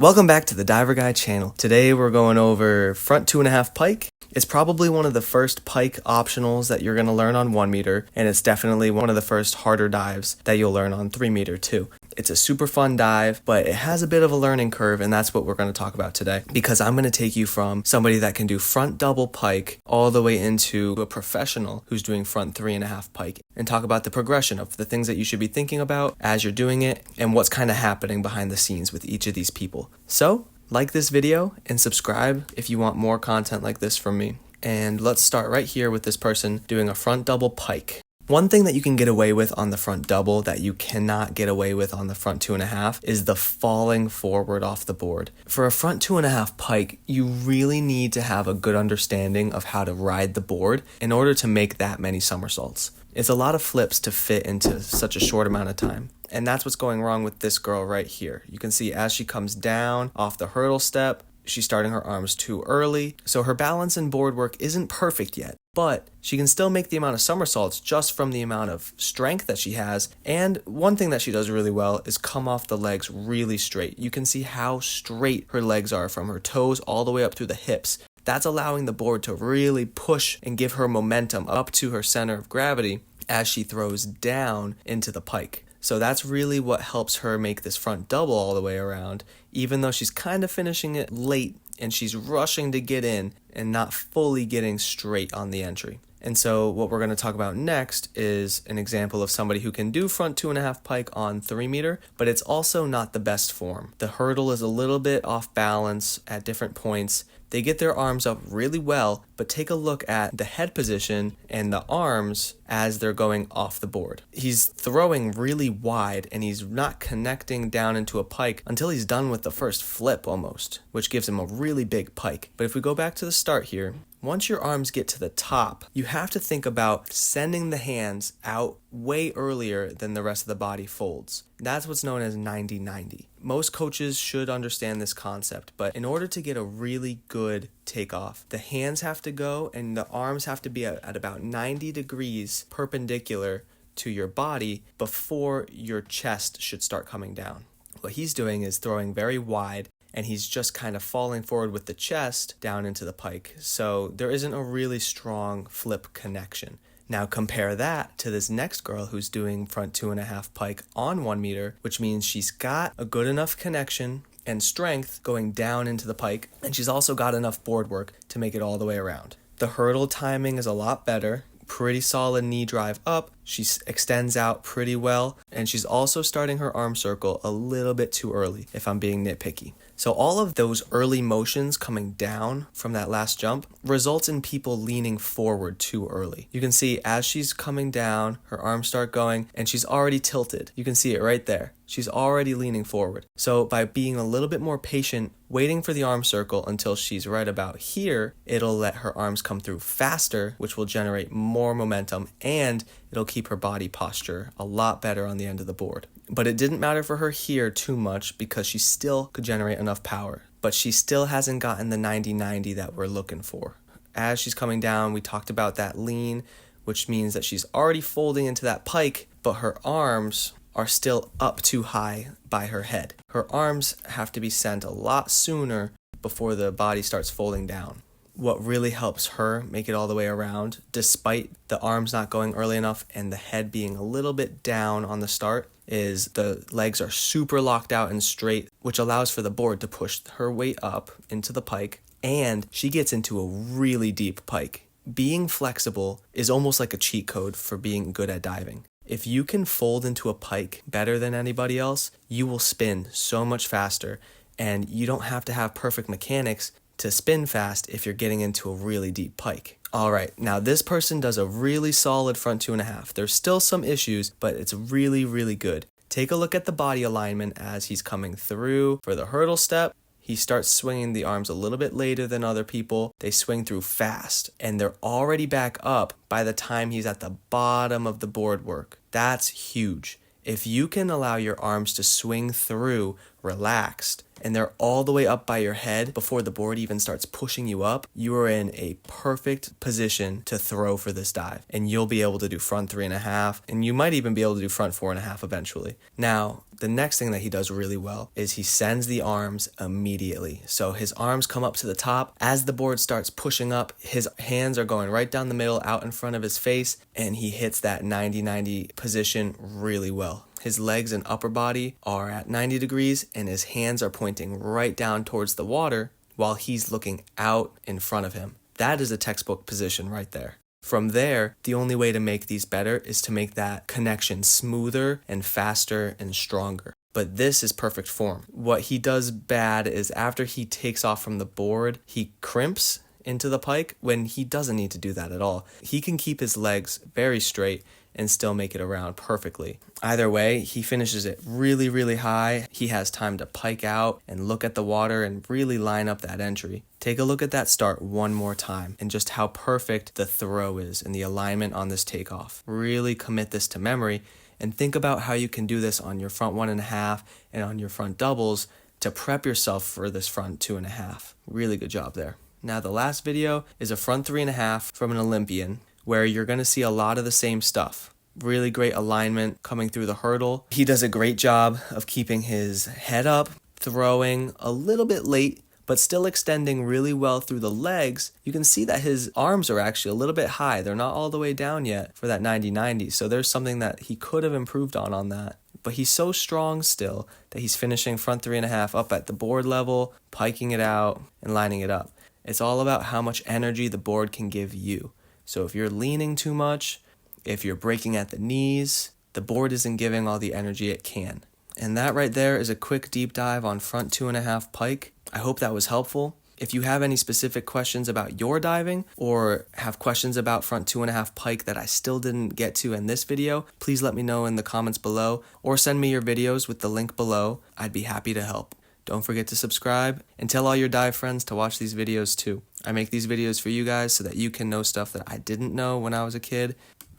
Welcome back to the Diver Guy channel. Today we're going over front 2.5 pike. It's probably one of the first pike optionals that you're going to learn on 1 meter, and it's definitely one of the first harder dives that you'll learn on 3 meter too. It's a super fun dive, but it has a bit of a learning curve, and that's what we're going to talk about today, because I'm going to take you from somebody that can do front double pike all the way into a professional who's doing front 3.5 pike, and talk about the progression of the things that you should be thinking about as you're doing it and what's kind of happening behind the scenes with each of these people. So like this video and subscribe if you want more content like this from me. And let's start right here with this person doing a front double pike. One thing that you can get away with on the front double that you cannot get away with on the front 2.5 is the falling forward off the board. For a front 2.5 pike, you really need to have a good understanding of how to ride the board in order to make that many somersaults. It's a lot of flips to fit into such a short amount of time. And that's what's going wrong with this girl right here. You can see as she comes down off the hurdle step, she's starting her arms too early. So her balance and board work isn't perfect yet, but she can still make the amount of somersaults just from the amount of strength that she has. And one thing that she does really well is come off the legs really straight. You can see how straight her legs are from her toes all the way up through the hips. That's allowing the board to really push and give her momentum up to her center of gravity as she throws down into the pike. So that's really what helps her make this front double all the way around, even though she's kind of finishing it late and she's rushing to get in and not fully getting straight on the entry. And so what we're going to talk about next is an example of somebody who can do front 2.5 pike on 3 meter, but it's also not the best form. The hurdle is a little bit off balance at different points. They get their arms up really well, but take a look at the head position and the arms as they're going off the board. He's throwing really wide and he's not connecting down into a pike until he's done with the first flip almost, which gives him a really big pike. But if we go back to the start here, once your arms get to the top, you have to think about sending the hands out way earlier than the rest of the body folds. That's what's known as 90-90. Most coaches should understand this concept, but in order to get a really good takeoff, the hands have to go and the arms have to be at about 90 degrees perpendicular to your body before your chest should start coming down. What he's doing is throwing very wide, and he's just kind of falling forward with the chest down into the pike. So there isn't a really strong flip connection. Now compare that to this next girl who's doing front 2.5 pike on 1 meter, which means she's got a good enough connection and strength going down into the pike, and she's also got enough board work to make it all the way around. The hurdle timing is a lot better. Pretty solid knee drive up. She extends out pretty well, and she's also starting her arm circle a little bit too early if I'm being nitpicky. So all of those early motions coming down from that last jump results in people leaning forward too early. You can see as she's coming down, her arms start going and she's already tilted. You can see it right there. She's already leaning forward. So by being a little bit more patient, waiting for the arm circle until she's right about here, it'll let her arms come through faster, which will generate more momentum, and it'll keep her body posture a lot better on the end of the board. But it didn't matter for her here too much because she still could generate enough power. But she still hasn't gotten the 90-90 that we're looking for. As she's coming down, we talked about that lean, which means that she's already folding into that pike, but her arms are still up too high by her head. Her arms have to be sent a lot sooner before the body starts folding down. What really helps her make it all the way around, despite the arms not going early enough and the head being a little bit down on the start, is the legs are super locked out and straight, which allows for the board to push her weight up into the pike, and she gets into a really deep pike. Being flexible is almost like a cheat code for being good at diving. If you can fold into a pike better than anybody else, you will spin so much faster, and you don't have to have perfect mechanics to spin fast if you're getting into a really deep pike. Alright, now this person does a really solid front 2.5. There's still some issues, but it's really, really good. Take a look at the body alignment as he's coming through for the hurdle step. He starts swinging the arms a little bit later than other people. They swing through fast, and they're already back up by the time he's at the bottom of the board work. That's huge. If you can allow your arms to swing through relaxed and they're all the way up by your head before the board even starts pushing you up, you are in a perfect position to throw for this dive. And you'll be able to do front 3.5, and you might even be able to do front 4.5 eventually. Now, the next thing that he does really well is he sends the arms immediately. So his arms come up to the top. As the board starts pushing up, his hands are going right down the middle, out in front of his face, and he hits that 90-90 position really well. His legs and upper body are at 90 degrees, and his hands are pointing right down towards the water while he's looking out in front of him. That is a textbook position right there. From there, the only way to make these better is to make that connection smoother and faster and stronger. But this is perfect form. What he does bad is after he takes off from the board, he crimps into the pike when he doesn't need to do that at all. He can keep his legs very straight and still make it around perfectly. Either way, he finishes it really, really high. He has time to pike out and look at the water and really line up that entry. Take a look at that start one more time and just how perfect the throw is and the alignment on this takeoff. Really commit this to memory and think about how you can do this on your front 1.5 and on your front doubles to prep yourself for this front 2.5. Really good job there. Now the last video is a front 3.5 from an Olympian, where you're going to see a lot of the same stuff. Really great alignment coming through the hurdle. He does a great job of keeping his head up, throwing a little bit late, but still extending really well through the legs. You can see that his arms are actually a little bit high. They're not all the way down yet for that 90-90. So there's something that he could have improved on that. But he's so strong still that he's finishing front 3.5 up at the board level, piking it out, and lining it up. It's all about how much energy the board can give you. So if you're leaning too much, if you're breaking at the knees, the board isn't giving all the energy it can. And that right there is a quick deep dive on front 2.5 pike. I hope that was helpful. If you have any specific questions about your diving or have questions about front 2.5 pike that I still didn't get to in this video, please let me know in the comments below or send me your videos with the link below. I'd be happy to help. Don't forget to subscribe and tell all your dive friends to watch these videos too. I make these videos for you guys so that you can know stuff that I didn't know when I was a kid.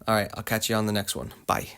All right, I'll catch you on the next one. Bye.